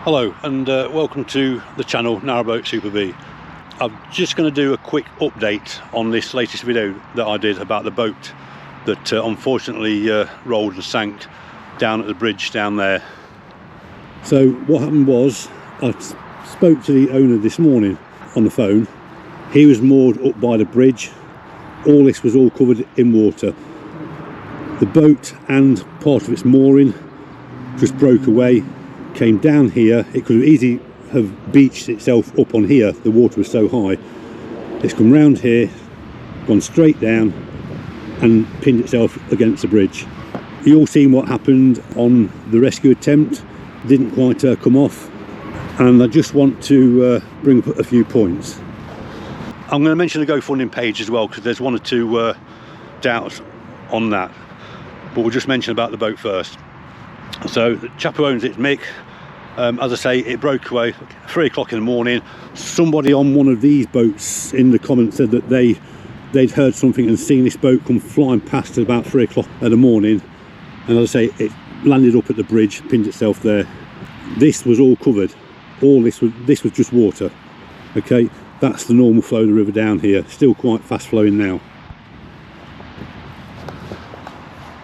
Hello and welcome to the channel Narrowboat Super B. I'm just going to do a quick update on this latest video that I did about the boat that unfortunately rolled and sank down at the bridge down there. So what happened was, I spoke to the owner this morning on the phone. He was moored up by the bridge. All this was all covered in water. The boat and part of its mooring just broke away, came down here. It could have easily have beached itself up on here, the water was so high. It's come round here, gone straight down and pinned itself against the bridge. You all seen what happened on the rescue attempt. Didn't quite come off, and I just want to bring up a few points. I'm going to mention the GoFunding page as well, because there's one or two doubts on that, but we'll just mention about the boat first. So the chap who owns it's Mick. As I say, it broke away 3 o'clock in the morning. Somebody on one of these boats in the comments said that they'd heard something and seen this boat come flying past at about 3 o'clock in the morning, and as I say, it landed up at the bridge, pinned itself there. This was all covered. All this was just water. Okay, that's the normal flow of the river down here. Still quite fast flowing now.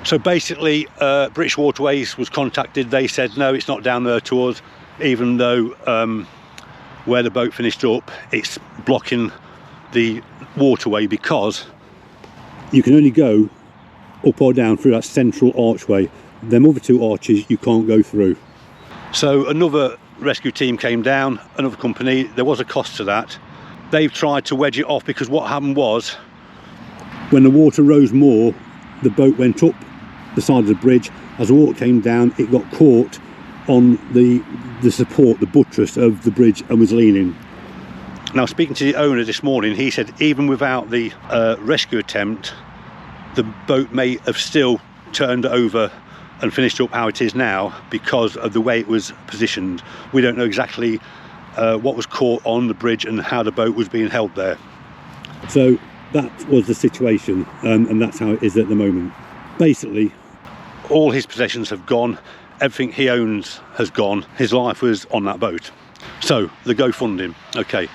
So basically, British Waterways was contacted. They said no, it's not down there to us, even though where the boat finished up, it's blocking the waterway, because you can only go up or down through that central archway. Them other two arches you can't go through. So another rescue team came down, another company. There was a cost to that. They've tried to wedge it off, because what happened was, when the water rose more, the boat went up the side of the bridge. As the water came down, it got caught on the support, the buttress of the bridge, and was leaning. Now, speaking to the owner this morning, he said even without the rescue attempt, the boat may have still turned over and finished up how it is now, because of the way it was positioned. We don't know exactly what was caught on the bridge and how the boat was being held there. So that was the situation, and that's how it is at the moment. Basically, all his possessions have gone. Everything he owns has gone. His life was on that boat. So the GoFunding. Okay,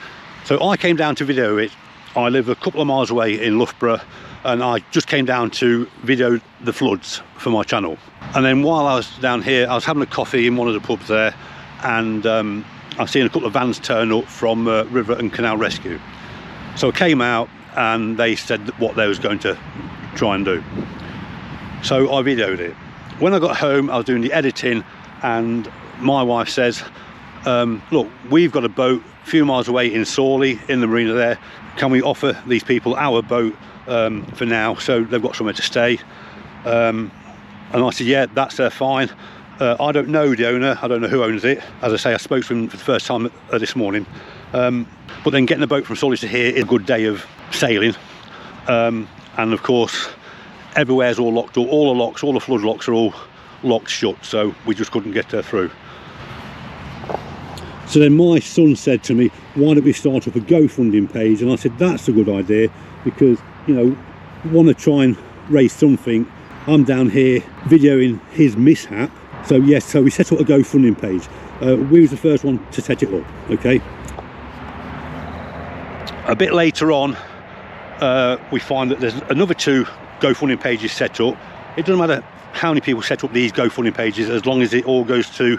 so I came down to video it. I live a couple of miles away in Loughborough, and I just came down to video the floods for my channel. And then while I was down here, I was having a coffee in one of the pubs there, and I've seen a couple of vans turn up from River and Canal Rescue. So I came out, and they said what they was going to try and do. So I videoed it. When I got home, I was doing the editing, and my wife says, look, we've got a boat a few miles away in Soar, in the marina there. Can we offer these people our boat for now, so they've got somewhere to stay? And I said, yeah, that's fine. I don't know the owner, I don't know who owns it. As I say, I spoke to him for the first time this morning. But then getting a boat from Soar to here is a good day of sailing. And of course, everywhere's all locked up. All the locks, all the flood locks are all locked shut, so we just couldn't get through. So then my son said to me, why don't we start up a GoFunding page? And I said, that's a good idea, because, you know, want to try and raise something. I'm down here videoing his mishap. So yes, so we set up a GoFunding page. We was the first one to set it up, okay? A bit later on, we find that there's another 2 GoFunding pages set up. It doesn't matter how many people set up these GoFunding pages, as long as it all goes to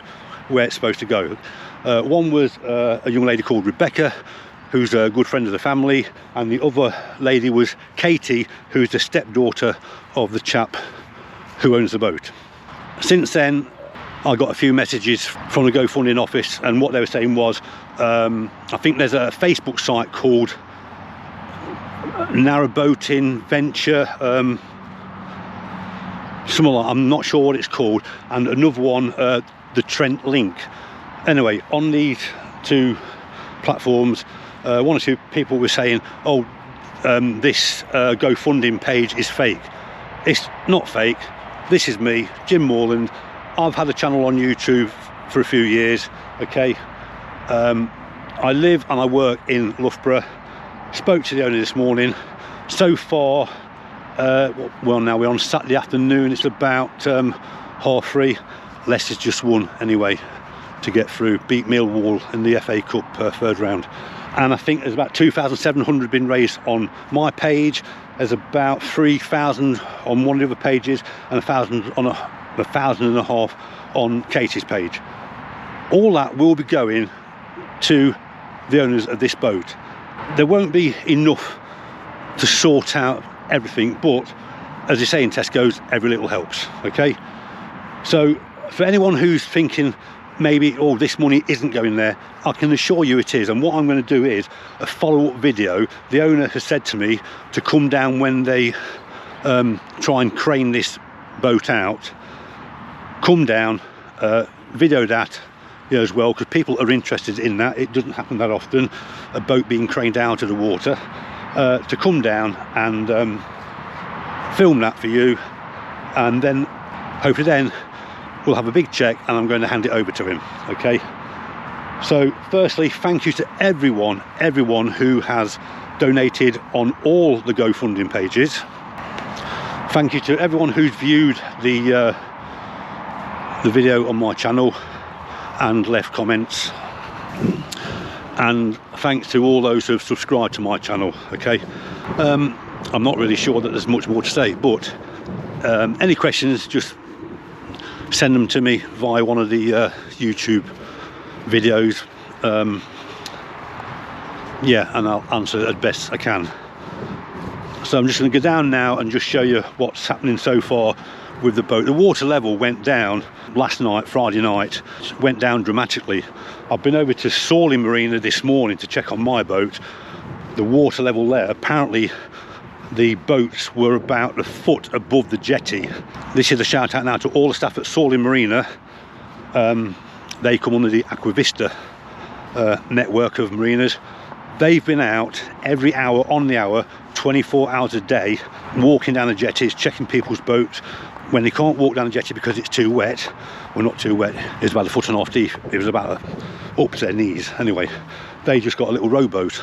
where it's supposed to go. One was a young lady called Rebecca, who's a good friend of the family, and the other lady was Katie, who's the stepdaughter of the chap who owns the boat. Since then, I got a few messages from the GoFunding office, and what they were saying was, I think there's a Facebook site called Narrowboating Venture, something like, I'm not sure what it's called, and another one, the Trent Link. Anyway, on these 2 platforms, 1 or 2 people were saying, oh, this GoFunding page is fake. It's not fake. This is me, Jim Morland. I've had a channel on YouTube for a few years, okay? I live and I work in Loughborough. Spoke to the owner this morning. So far, well, now we're on Saturday afternoon, it's about 3:30. Leicester's just won anyway. to get through, beat Millwall in the FA Cup third round. And I think there's about 2,700 been raised on my page. There's about 3,000 on one of the other pages, and 1,500 on Katie's page. All that will be going to the owners of this boat. There won't be enough to sort out everything, but as they say in Tesco's, every little helps. Okay, so for anyone who's thinking maybe, oh, this money isn't going there, I can assure you it is. And what I'm going to do is a follow-up video. The owner has said to me to come down when they try and crane this boat out, come down, video that as well, because people are interested in that. It doesn't happen that often, a boat being craned out of the water, to come down and film that for you, and then hopefully then we'll have a big check and I'm going to hand it over to him. Okay, so firstly, thank you to everyone who has donated on all the GoFunding pages. Thank you to everyone who's viewed the video on my channel and left comments, and thanks to all those who have subscribed to my channel. Okay, I'm not really sure that there's much more to say, but any questions, just send them to me via one of the YouTube videos, yeah, and I'll answer as best I can. So I'm just going to go down now and just show you what's happening so far with the boat. The water level went down last night, Friday night, went down dramatically. I've been over to Soar Marina this morning to check on my boat. The water level there, apparently the boats were about a foot above the jetty. This is a shout out now to all the staff at Soar Marina. They come under the Aquavista network of marinas. They've been out every hour on the hour, 24 hours a day, walking down the jetties, checking people's boats. When they can't walk down the jetty because it's too wet, well, not too wet, it's about 1.5 foot deep, it was about up to their knees. Anyway, they just got a little rowboat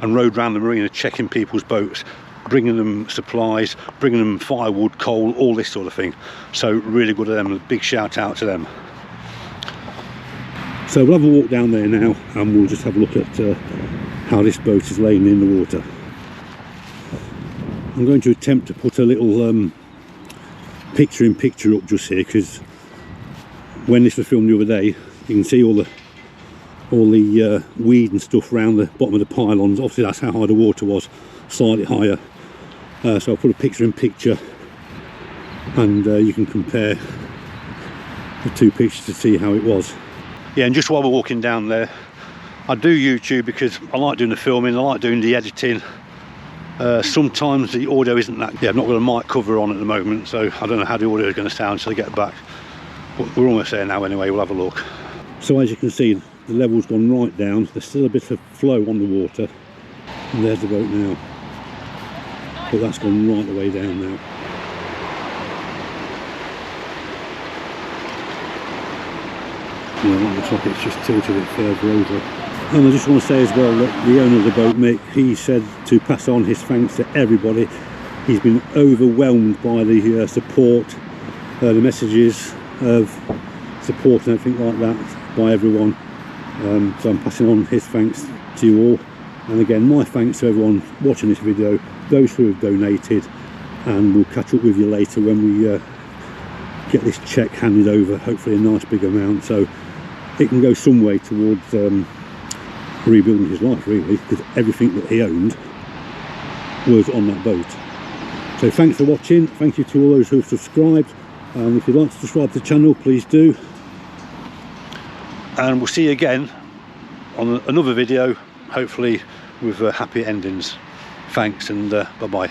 and rowed around the marina checking people's boats, bringing them supplies, bringing them firewood, coal, all this sort of thing. So really good of them, a big shout out to them. So we'll have a walk down there now and we'll just have a look at how this boat is laying in the water. I'm going to attempt to put a little picture-in-picture up just here, because when this was filmed the other day, you can see all the weed and stuff around the bottom of the pylons. Obviously that's how high the water was, slightly higher. So I'll put a picture-in-picture and you can compare the two pictures to see how it was. Yeah, and just while we're walking down there, I do YouTube because I like doing the filming, I like doing the editing. Sometimes the audio isn't that, yeah, I've not got a mic cover on at the moment, so I don't know how the audio is going to sound till I get back. But we're almost there now anyway, we'll have a look. So as you can see, the level's gone right down. There's still a bit of flow on the water, and there's the boat now, but that's gone right the way down now. Yeah, on the top it's just tilted it further over. And I just want to say as well that the owner of the boat, Mick, he said to pass on his thanks to everybody. He's been overwhelmed by the support, the messages of support and everything like that by everyone. So I'm passing on his thanks to you all. And again, my thanks to everyone watching this video, those who have donated, and we'll catch up with you later when we get this cheque handed over, hopefully a nice big amount, so it can go some way towards rebuilding his life, really, because everything that he owned was on that boat. So thanks for watching, thank you to all those who have subscribed, and if you'd like to subscribe to the channel, please do. And we'll see you again on another video, hopefully with happy endings. Thanks, and bye bye.